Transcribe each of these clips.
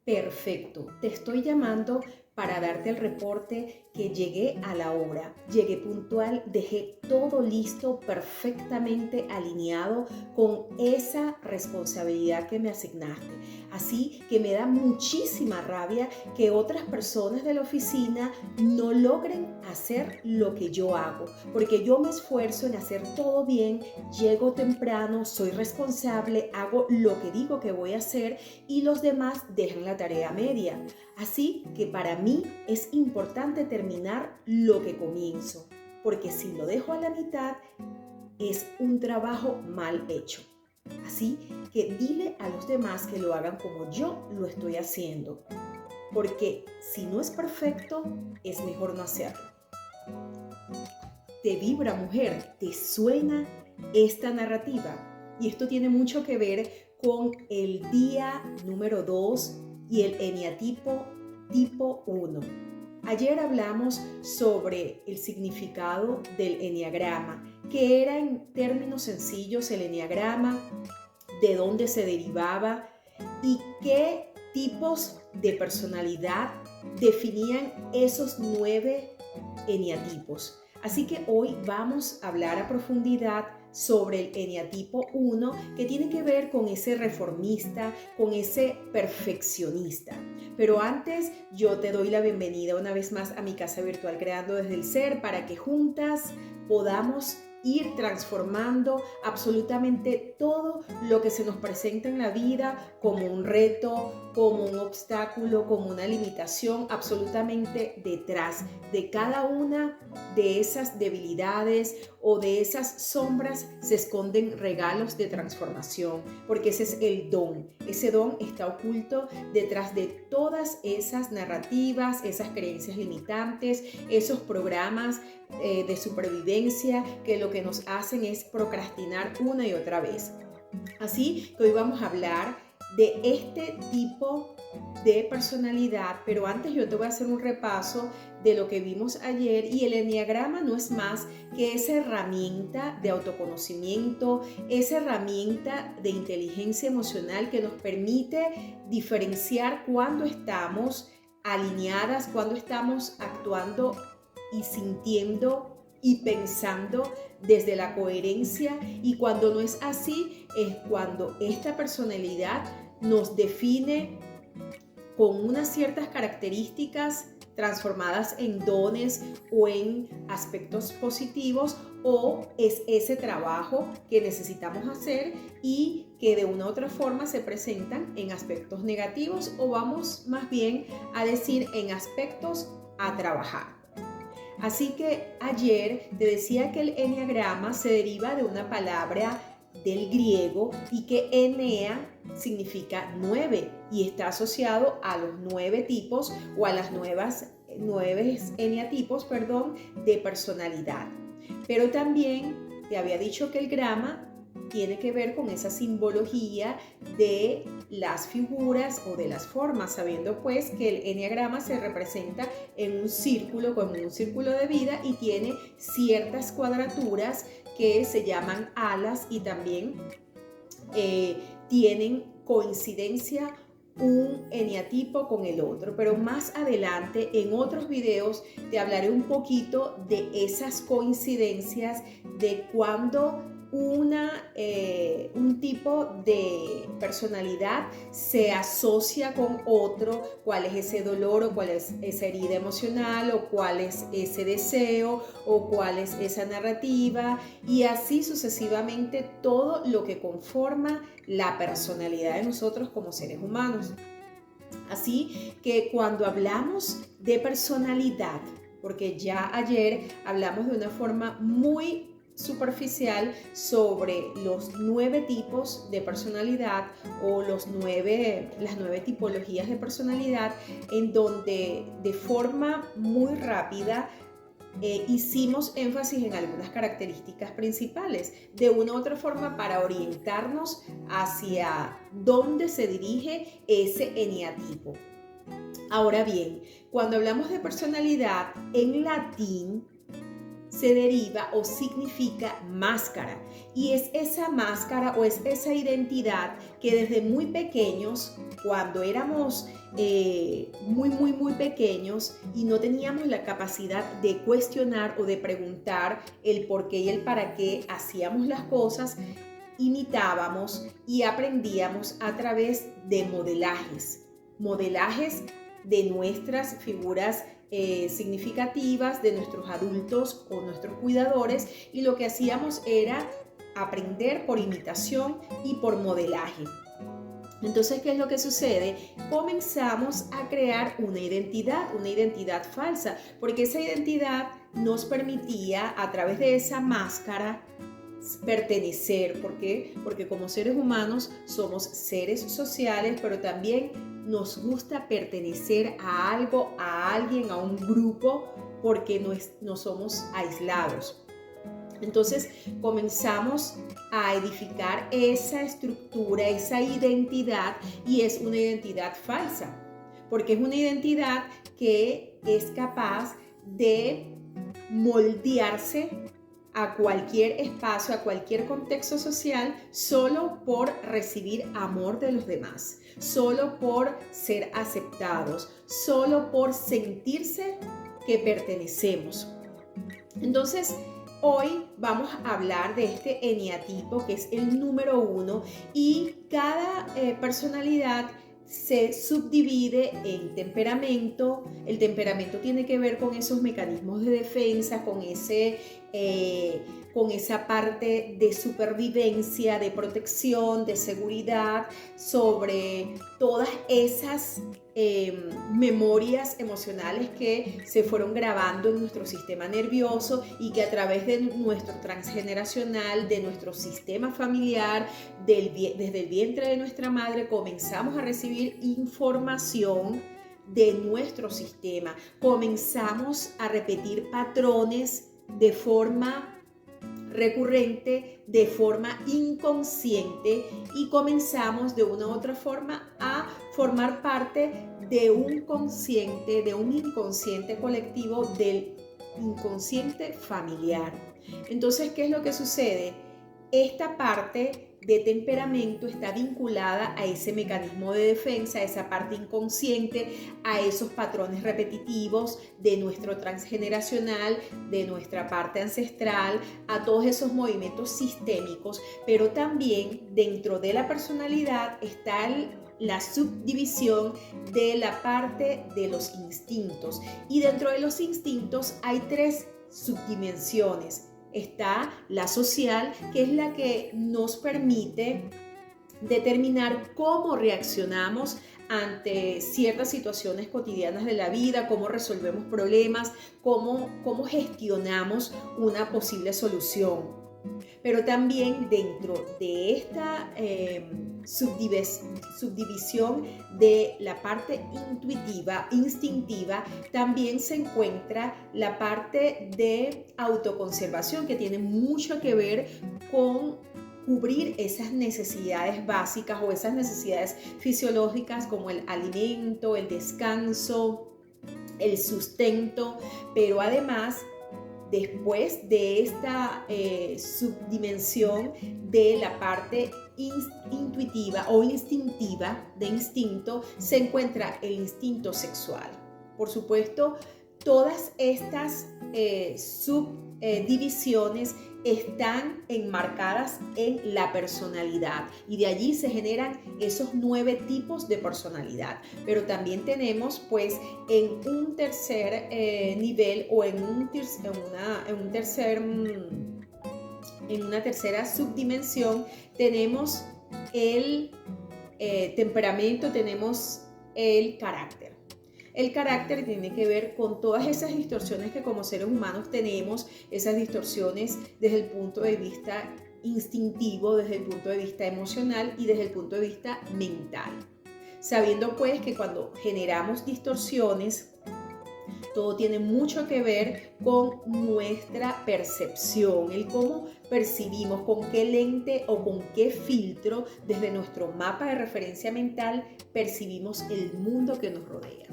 Perfecto, te estoy llamando para darte el reporte que llegué a la hora, llegué puntual, dejé todo listo, perfectamente alineado con esa responsabilidad que me asignaste. Así que me da muchísima rabia que otras personas de la oficina no logren hacer lo que yo hago, porque yo me esfuerzo en hacer todo bien, llego temprano, soy responsable, hago lo que digo que voy a hacer y los demás dejan la tarea media. Así que para mí es importante terminar lo que comienzo, porque si lo dejo a la mitad es un trabajo mal hecho. Así que dile a los demás que lo hagan como yo lo estoy haciendo, porque si no es perfecto, es mejor no hacerlo. ¿Te vibra, mujer? ¿Te suena esta narrativa? Y esto tiene mucho que ver con el día número 2 y el eneatipo tipo 1. Ayer hablamos sobre el significado del eneagrama, que era en términos sencillos el eneagrama, de dónde se derivaba y qué tipos de personalidad definían esos 9 eneatipos. Así que hoy vamos a hablar a profundidad sobre el eneatipo 1, que tiene que ver con ese reformista, con ese perfeccionista. Pero antes yo te doy la bienvenida una vez más a mi casa virtual Creando desde el Ser para que juntas podamos ir transformando absolutamente todo lo que se nos presenta en la vida como un reto, como un obstáculo, como una limitación, absolutamente detrás de cada una de esas debilidades o de esas sombras se esconden regalos de transformación, porque ese es el don. Ese don está oculto detrás de todas esas narrativas, esas creencias limitantes, esos programas de supervivencia que lo que nos hacen es procrastinar una y otra vez. Así que hoy vamos a hablar de este tipo de personalidad, pero antes yo te voy a hacer un repaso de lo que vimos ayer y el eneagrama no es más que esa herramienta de autoconocimiento, esa herramienta de inteligencia emocional que nos permite diferenciar cuando estamos alineadas, cuando estamos actuando y sintiendo y pensando desde la coherencia, y cuando no es así es cuando esta personalidad nos define con unas ciertas características transformadas en dones o en aspectos positivos, o es ese trabajo que necesitamos hacer y que de una u otra forma se presentan en aspectos negativos, o vamos más bien a decir en aspectos a trabajar. Así que ayer te decía que el eneagrama se deriva de una palabra del griego y que enea significa 9 y está asociado a los 9 tipos o a las 9 eneatipos, de personalidad. Pero también te había dicho que el grama tiene que ver con esa simbología de las figuras o de las formas, sabiendo pues que el eneagrama se representa en un círculo, como un círculo de vida, y tiene ciertas cuadraturas que se llaman alas y también tienen coincidencia un eneatipo con el otro. Pero más adelante en otros videos te hablaré un poquito de esas coincidencias, de cuando un tipo de personalidad se asocia con otro, cuál es ese dolor o cuál es esa herida emocional o cuál es ese deseo o cuál es esa narrativa, y así sucesivamente todo lo que conforma la personalidad de nosotros como seres humanos. Así que cuando hablamos de personalidad, porque ya ayer hablamos de una forma muy superficial sobre los 9 tipos de personalidad o las 9 tipologías de personalidad, en donde de forma muy rápida hicimos énfasis en algunas características principales, de una u otra forma para orientarnos hacia dónde se dirige ese eneatipo. Ahora bien, cuando hablamos de personalidad en latín, se deriva o significa máscara. Y es esa máscara o es esa identidad que desde muy pequeños, cuando éramos muy pequeños y no teníamos la capacidad de cuestionar o de preguntar el por qué y el para qué hacíamos las cosas, imitábamos y aprendíamos a través de modelajes de nuestras figuras significativas, de nuestros adultos o nuestros cuidadores, y lo que hacíamos era aprender por imitación y por modelaje. Entonces, ¿qué es lo que sucede? Comenzamos a crear una identidad falsa, porque esa identidad nos permitía, a través de esa máscara, pertenecer. ¿Por qué? Porque como seres humanos somos seres sociales, pero también nos gusta pertenecer a algo, a alguien, a un grupo, porque no somos aislados. Entonces comenzamos a edificar esa estructura, esa identidad, y es una identidad falsa, porque es una identidad que es capaz de moldearse a cualquier espacio, a cualquier contexto social, solo por recibir amor de los demás, solo por ser aceptados, solo por sentirse que pertenecemos. Entonces, hoy vamos a hablar de este eneatipo, que es el número 1, y cada personalidad se subdivide en temperamento. El temperamento tiene que ver con esos mecanismos de defensa, con esa parte de supervivencia, de protección, de seguridad, sobre todas esas memorias emocionales que se fueron grabando en nuestro sistema nervioso y que a través de nuestro transgeneracional, de nuestro sistema familiar, desde el vientre de nuestra madre, comenzamos a recibir información de nuestro sistema. Comenzamos a repetir patrones de forma recurrente, de forma inconsciente, y comenzamos de una u otra forma a formar parte de un consciente, de un inconsciente colectivo, del inconsciente familiar. Entonces, ¿qué es lo que sucede? Esta parte de temperamento está vinculada a ese mecanismo de defensa, a esa parte inconsciente, a esos patrones repetitivos de nuestro transgeneracional, de nuestra parte ancestral, a todos esos movimientos sistémicos, pero también dentro de la personalidad está la subdivisión de la parte de los instintos, y dentro de los instintos hay 3 subdimensiones. Está la social, que es la que nos permite determinar cómo reaccionamos ante ciertas situaciones cotidianas de la vida, cómo resolvemos problemas, cómo gestionamos una posible solución. Pero también dentro de esta subdivisión de la parte intuitiva, instintiva, también se encuentra la parte de autoconservación, que tiene mucho que ver con cubrir esas necesidades básicas o esas necesidades fisiológicas, como el alimento, el descanso, el sustento, pero además, después de esta subdimensión de la parte intuitiva o instintiva, de instinto, se encuentra el instinto sexual. Por supuesto, todas estas subdivisiones están enmarcadas en la personalidad, y de allí se generan esos 9 tipos de personalidad. Pero también tenemos, pues, en un tercer nivel, o en una tercera subdimensión, tenemos el temperamento, tenemos el carácter. El carácter tiene que ver con todas esas distorsiones que como seres humanos tenemos, esas distorsiones desde el punto de vista instintivo, desde el punto de vista emocional y desde el punto de vista mental. Sabiendo pues que cuando generamos distorsiones, todo tiene mucho que ver con nuestra percepción, el cómo percibimos, con qué lente o con qué filtro desde nuestro mapa de referencia mental percibimos el mundo que nos rodea.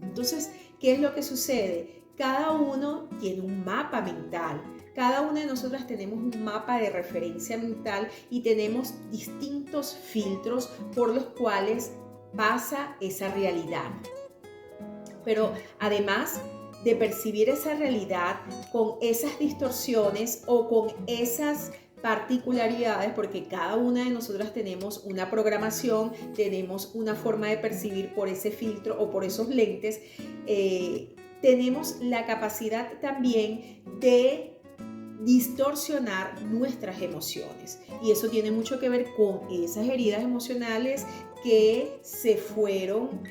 Entonces, ¿qué es lo que sucede? cada uno tiene un mapa mental. Cada una de nosotras tenemos un mapa de referencia mental y tenemos distintos filtros por los cuales pasa esa realidad. Pero además de percibir esa realidad con esas distorsiones o con esas particularidades, porque cada una de nosotras tenemos una programación, tenemos una forma de percibir por ese filtro o por esos lentes, tenemos la capacidad también de distorsionar nuestras emociones, y eso tiene mucho que ver con esas heridas emocionales que se fueron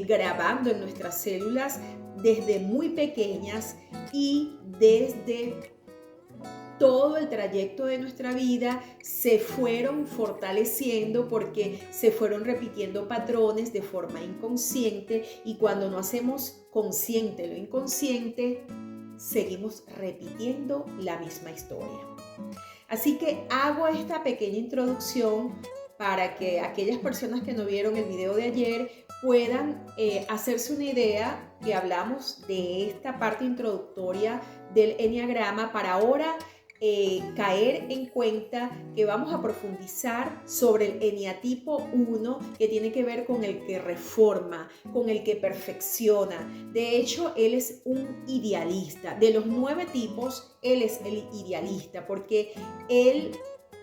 grabando en nuestras células desde muy pequeñas y desde todo el trayecto de nuestra vida se fueron fortaleciendo porque se fueron repitiendo patrones de forma inconsciente, y cuando no hacemos consciente lo inconsciente, seguimos repitiendo la misma historia. Así que hago esta pequeña introducción para que aquellas personas que no vieron el video de ayer puedan hacerse una idea que hablamos de esta parte introductoria del Enneagrama, para ahora caer en cuenta que vamos a profundizar sobre el eneatipo 1, que tiene que ver con el que reforma, con el que perfecciona. De hecho, él es un idealista. De los 9 tipos, él es el idealista porque él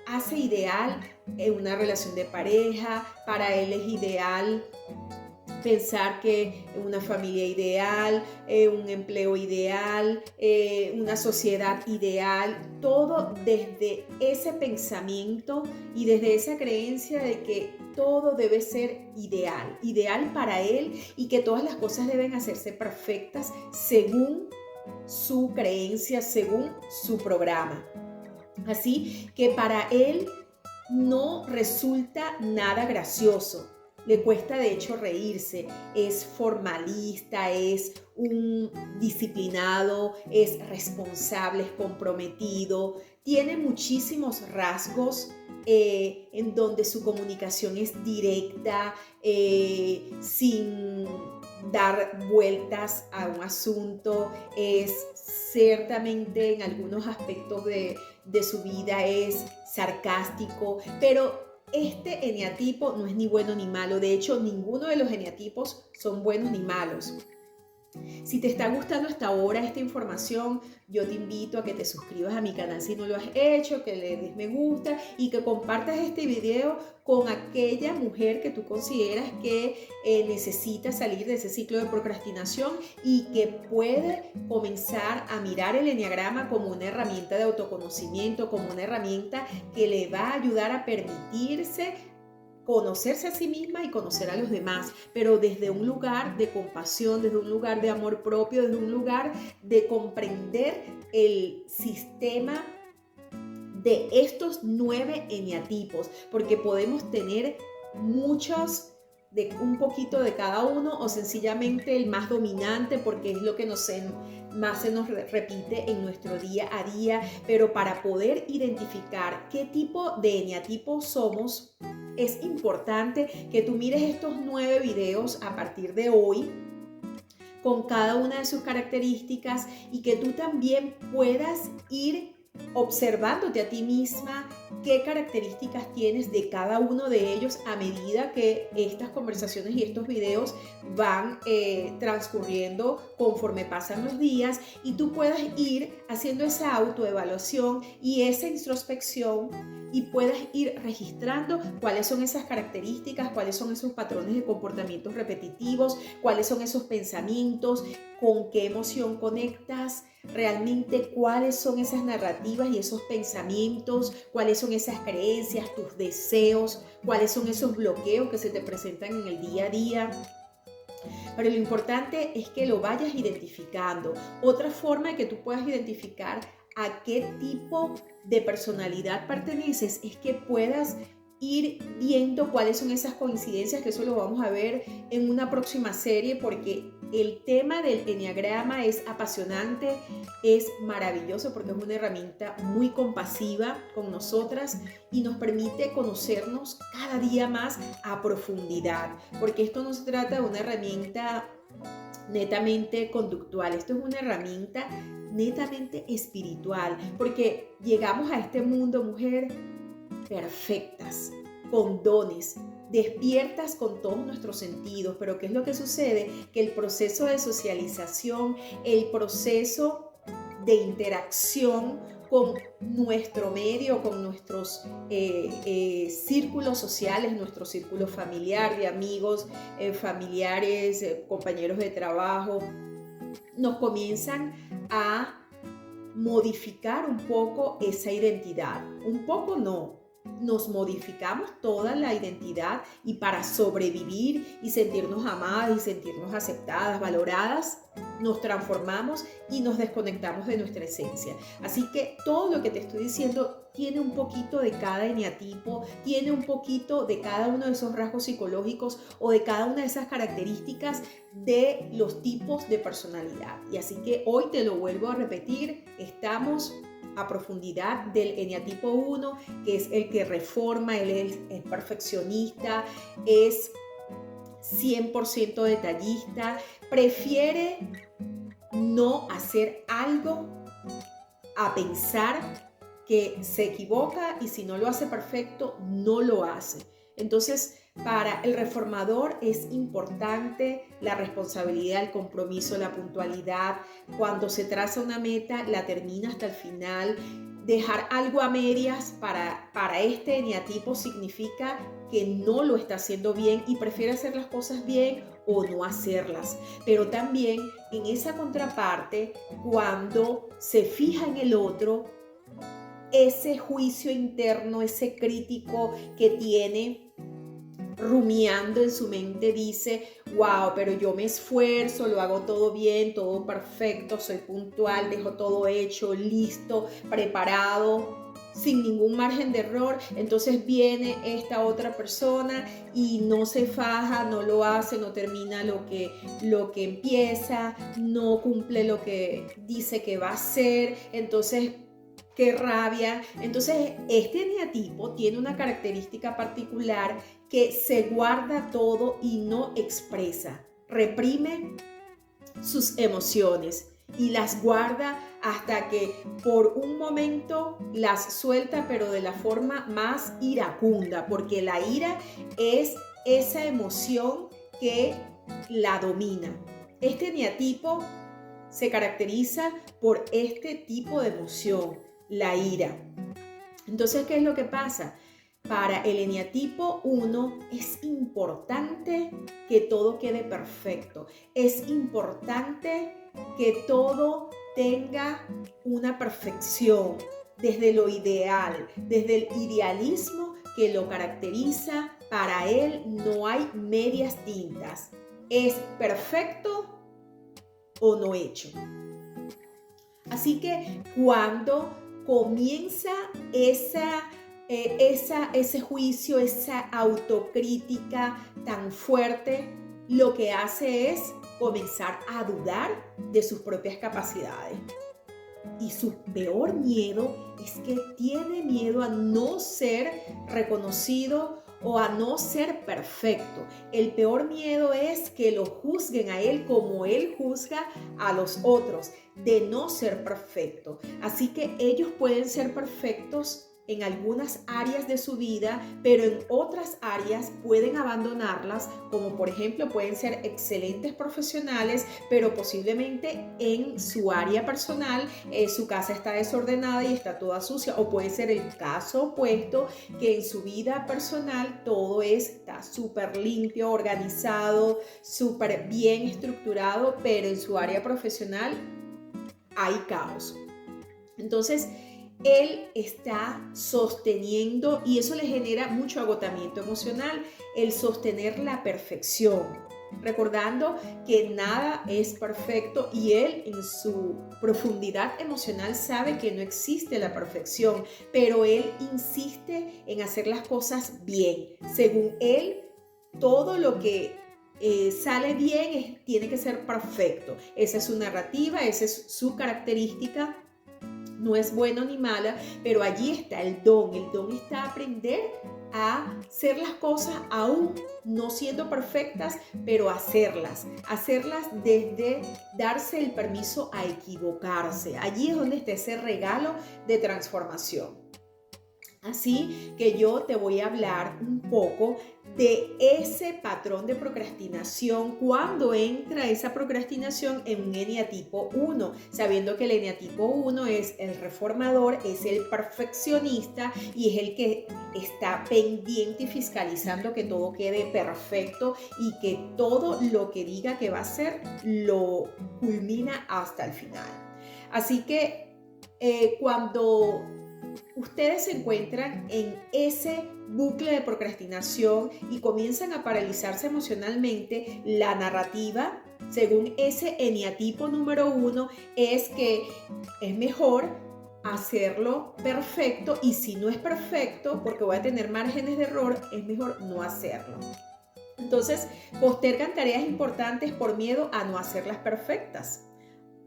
hace ideal una relación de pareja. Para él es ideal pensar que una familia ideal, un empleo ideal, una sociedad ideal, todo desde ese pensamiento y desde esa creencia de que todo debe ser ideal, ideal para él, y que todas las cosas deben hacerse perfectas según su creencia, según su programa. Así que para él no resulta nada gracioso. Le cuesta de hecho reírse, es formalista, es un disciplinado, es responsable, es comprometido, tiene muchísimos rasgos en donde su comunicación es directa, sin dar vueltas a un asunto, es ciertamente en algunos aspectos de su vida es sarcástico, pero este eneatipo no es ni bueno ni malo. De hecho, ninguno de los eneatipos son buenos ni malos. Si te está gustando hasta ahora esta información, yo te invito a que te suscribas a mi canal si no lo has hecho, que le des me gusta y que compartas este video con aquella mujer que tú consideras que necesita salir de ese ciclo de procrastinación y que puede comenzar a mirar el eneagrama como una herramienta de autoconocimiento, como una herramienta que le va a ayudar a permitirse conocerse a sí misma y conocer a los demás, pero desde un lugar de compasión, desde un lugar de amor propio, desde un lugar de comprender el sistema de estos 9 eneatipos, porque podemos tener muchos, de un poquito de cada uno, o sencillamente el más dominante porque es lo que más se nos repite en nuestro día a día. Pero para poder identificar qué tipo de eneatipo somos, es importante que tú mires estos 9 videos a partir de hoy con cada una de sus características, y que tú también puedas ir observándote a ti misma qué características tienes de cada uno de ellos a medida que estas conversaciones y estos videos van transcurriendo conforme pasan los días, y tú puedas ir haciendo esa autoevaluación y esa introspección y puedas ir registrando cuáles son esas características, cuáles son esos patrones de comportamientos repetitivos, cuáles son esos pensamientos, con qué emoción conectas, realmente cuáles son esas narrativas y esos pensamientos, cuáles son esas creencias, tus deseos, cuáles son esos bloqueos que se te presentan en el día a día. Pero lo importante es que lo vayas identificando. Otra forma de que tú puedas identificar a qué tipo de personalidad perteneces es que puedas ir viendo cuáles son esas coincidencias, que eso lo vamos a ver en una próxima serie, porque el tema del eneagrama es apasionante, es maravilloso porque es una herramienta muy compasiva con nosotras y nos permite conocernos cada día más a profundidad, porque esto no se trata de una herramienta netamente conductual. Esto es una herramienta netamente espiritual, porque llegamos a este mundo, mujer, perfectas, con dones, despiertas con todos nuestros sentidos. Pero ¿qué es lo que sucede? Que el proceso de socialización, el proceso de interacción con nuestro medio, con nuestros círculos sociales, nuestro círculo familiar, de amigos, familiares, compañeros de trabajo, nos comienzan a modificar un poco esa identidad. Un poco no, nos modificamos toda la identidad, y para sobrevivir y sentirnos amadas y sentirnos aceptadas, valoradas, nos transformamos y nos desconectamos de nuestra esencia. Así que todo lo que te estoy diciendo tiene un poquito de cada eneatipo, tiene un poquito de cada uno de esos rasgos psicológicos o de cada una de esas características de los tipos de personalidad. Y así que hoy te lo vuelvo a repetir, estamos a profundidad del eneatipo 1, que es el que reforma, él es el perfeccionista, es 100% detallista, prefiere no hacer algo a pensar que se equivoca, y si no lo hace perfecto, no lo hace. Entonces, para el reformador es importante la responsabilidad, el compromiso, la puntualidad. Cuando se traza una meta, la termina hasta el final. Dejar algo a medias para este eneatipo significa que no lo está haciendo bien y prefiere hacer las cosas bien o no hacerlas. Pero también en esa contraparte, cuando se fija en el otro, ese juicio interno, ese crítico que tiene rumiando en su mente, dice: wow, pero yo me esfuerzo, lo hago todo bien, todo perfecto, soy puntual, dejo todo hecho, listo, preparado, sin ningún margen de error. Entonces viene esta otra persona y no se faja, no lo hace, no termina lo que empieza, no cumple lo que dice que va a hacer. Entonces, qué rabia. Entonces, este eneatipo tiene una característica particular, que se guarda todo y no expresa. Reprime sus emociones y las guarda hasta que por un momento las suelta, pero de la forma más iracunda, porque la ira es esa emoción que la domina. Este eneatipo se caracteriza por este tipo de emoción, la ira. Entonces, ¿qué es lo que pasa? Para el eneatipo 1 es importante que todo quede perfecto. Es importante que todo tenga una perfección, desde lo ideal, desde el idealismo que lo caracteriza. Para él no hay medias tintas. Es perfecto o no hecho. Así que cuando comienza ese juicio, esa autocrítica tan fuerte, lo que hace es comenzar a dudar de sus propias capacidades. Y su peor miedo es que tiene miedo a no ser reconocido o a no ser perfecto. El peor miedo es que lo juzguen a él como él juzga a los otros, de no ser perfecto. Así que ellos pueden ser perfectos en algunas áreas de su vida, pero en otras áreas pueden abandonarlas, como por ejemplo pueden ser excelentes profesionales, pero posiblemente en su área personal su casa está desordenada y está toda sucia, o puede ser el caso opuesto, que en su vida personal todo está súper limpio, organizado, súper bien estructurado, pero en su área profesional hay caos. Entonces, él está sosteniendo, y eso le genera mucho agotamiento emocional, el sostener la perfección, recordando que nada es perfecto, y él en su profundidad emocional sabe que no existe la perfección, pero él insiste en hacer las cosas bien. Según él, todo lo que sale bien tiene que ser perfecto. Esa es su narrativa, esa es su característica. No es bueno ni mala, pero allí está el don. El don está aprender a hacer las cosas aún no siendo perfectas, pero hacerlas desde darse el permiso a equivocarse. Allí es donde está ese regalo de transformación. Así que yo te voy a hablar un poco de ese patrón de procrastinación cuando entra esa procrastinación en un eneatipo 1, sabiendo que el eneatipo 1 es el reformador, es el perfeccionista y es el que está pendiente y fiscalizando que todo quede perfecto y que todo lo que diga que va a hacer lo culmina hasta el final. Así que cuando ustedes se encuentran en ese bucle de procrastinación y comienzan a paralizarse emocionalmente, la narrativa, según ese eneatipo número 1, es que es mejor hacerlo perfecto y si no es perfecto, porque voy a tener márgenes de error, es mejor no hacerlo. Entonces, postergan tareas importantes por miedo a no hacerlas perfectas,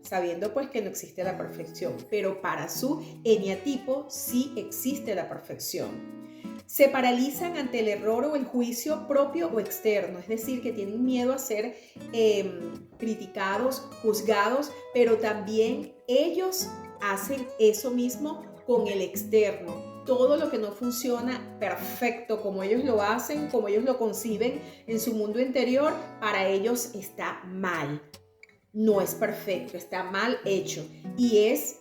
sabiendo pues que no existe la perfección, pero para su eneatipo sí existe la perfección. Se paralizan ante el error o el juicio propio o externo, es decir, que tienen miedo a ser criticados, juzgados, pero también ellos hacen eso mismo con el externo. Todo lo que no funciona perfecto como ellos lo hacen, como ellos lo conciben en su mundo interior, para ellos está mal. No es perfecto, está mal hecho y es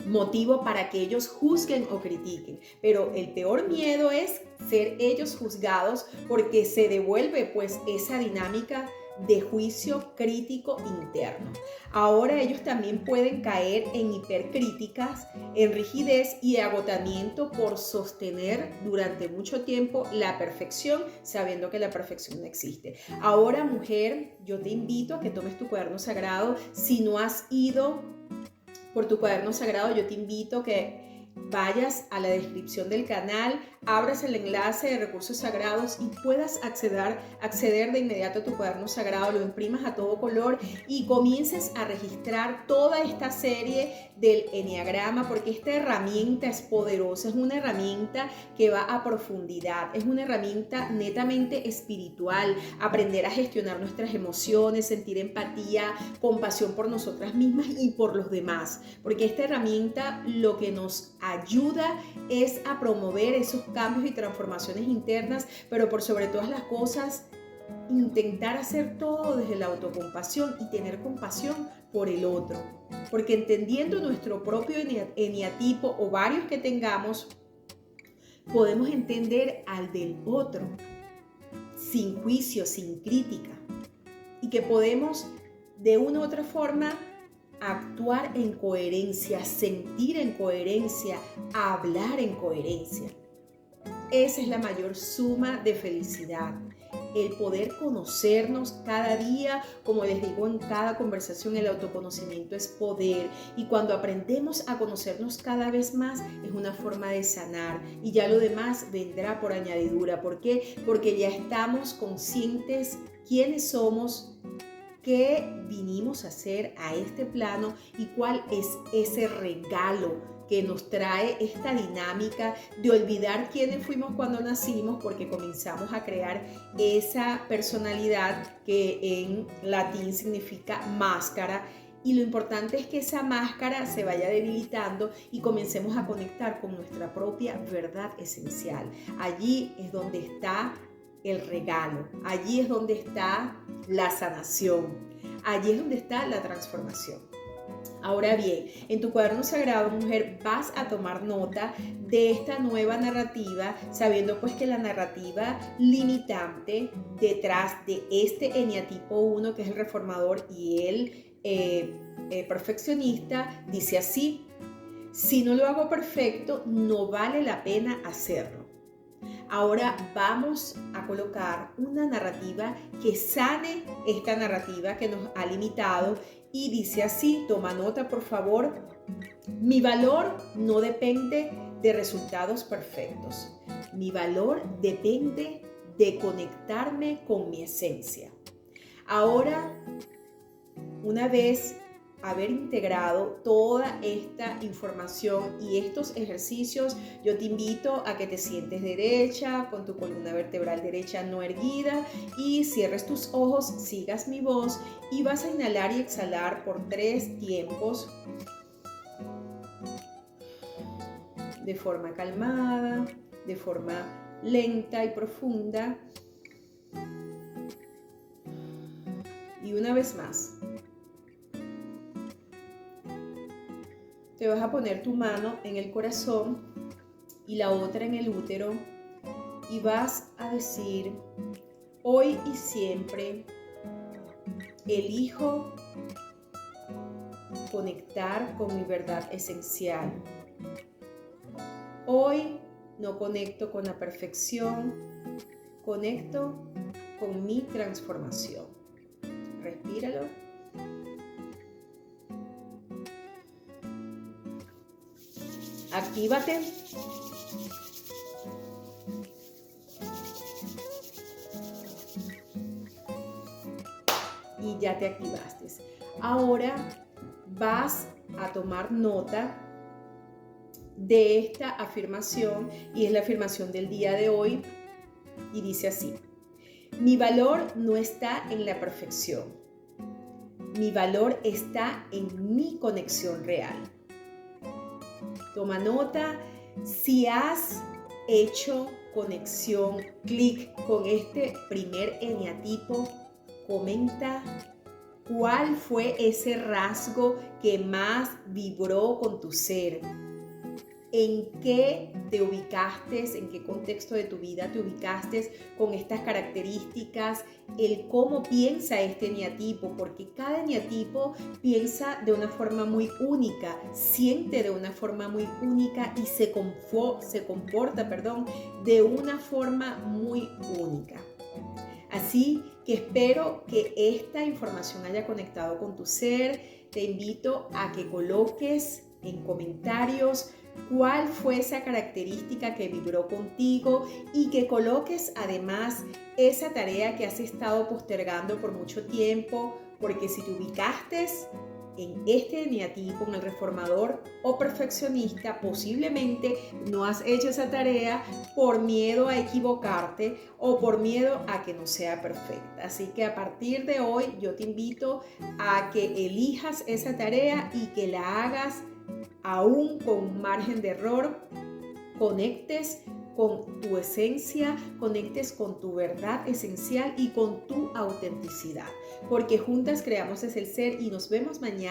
motivo para que ellos juzguen o critiquen. Pero el peor miedo es ser ellos juzgados porque se devuelve pues esa dinámica de juicio crítico interno. Ahora ellos también pueden caer en hipercríticas, en rigidez y agotamiento por sostener durante mucho tiempo la perfección, sabiendo que la perfección no existe. Ahora, mujer, yo te invito a que tomes tu cuaderno sagrado. Si no has ido por tu cuaderno sagrado, yo te invito a que vayas a la descripción del canal, abras el enlace de recursos sagrados y puedas acceder de inmediato a tu cuaderno sagrado, lo imprimas a todo color y comiences a registrar toda esta serie del eneagrama, porque esta herramienta es poderosa, es una herramienta que va a profundidad, es una herramienta netamente espiritual, aprender a gestionar nuestras emociones, sentir empatía, compasión por nosotras mismas y por los demás, porque esta herramienta lo que nos ayuda es a promover esos cambios y transformaciones internas, pero por sobre todas las cosas, intentar hacer todo desde la autocompasión y tener compasión por el otro, porque entendiendo nuestro propio eneatipo o varios que tengamos, podemos entender al del otro sin juicio, sin crítica, y que podemos de una u otra forma actuar en coherencia, sentir en coherencia, hablar en coherencia. Esa es la mayor suma de felicidad, el poder conocernos cada día. Como les digo en cada conversación, el autoconocimiento es poder, y cuando aprendemos a conocernos cada vez más es una forma de sanar, y ya lo demás vendrá por añadidura. ¿Por qué? Porque ya estamos conscientes quiénes somos, qué vinimos a hacer a este plano y cuál es ese regalo que nos trae esta dinámica de olvidar quiénes fuimos cuando nacimos, porque comenzamos a crear esa personalidad que en latín significa máscara. Y lo importante es que esa máscara se vaya debilitando y comencemos a conectar con nuestra propia verdad esencial. Allí es donde está el regalo, allí es donde está la sanación, allí es donde está la transformación. Ahora bien, en tu cuaderno sagrado, mujer, vas a tomar nota de esta nueva narrativa, sabiendo pues que la narrativa limitante detrás de este eneatipo 1, que es el reformador, y el perfeccionista, dice así: si no lo hago perfecto, no vale la pena hacerlo. Ahora vamos a colocar una narrativa que sane esta narrativa que nos ha limitado, y dice así, toma nota por favor: mi valor no depende de resultados perfectos. Mi valor depende de conectarme con mi esencia. Ahora, una vez haber integrado toda esta información y estos ejercicios, yo te invito a que te sientes derecha, con tu columna vertebral derecha no erguida y cierres tus ojos, sigas mi voz y vas a inhalar y exhalar por 3 tiempos de forma calmada, de forma lenta y profunda. Y una vez más, te vas a poner tu mano en el corazón y la otra en el útero y vas a decir: hoy y siempre elijo conectar con mi verdad esencial. Hoy no conecto con la perfección, conecto con mi transformación. Respíralo. Actívate. Y ya te activaste. Ahora vas a tomar nota de esta afirmación y es la afirmación del día de hoy y dice así: mi valor no está en la perfección, mi valor está en mi conexión real. Toma nota. Si has hecho conexión, clic con este primer eneatipo, comenta cuál fue ese rasgo que más vibró con tu ser. ¿En qué te ubicaste? ¿En qué contexto de tu vida te ubicaste con estas características? El cómo piensa este eneatipo, porque cada eneatipo piensa de una forma muy única, siente de una forma muy única y se comporta de una forma muy única. Así que espero que esta información haya conectado con tu ser. Te invito a que coloques en comentarios cuál fue esa característica que vibró contigo y que coloques además esa tarea que has estado postergando por mucho tiempo, porque si te ubicaste en este eneatipo, en el reformador o perfeccionista, posiblemente no has hecho esa tarea por miedo a equivocarte o por miedo a que no sea perfecta. Así que a partir de hoy yo te invito a que elijas esa tarea y que la hagas aún con margen de error, conectes con tu esencia, conectes con tu verdad esencial y con tu autenticidad, porque juntas creamos ese ser y nos vemos mañana.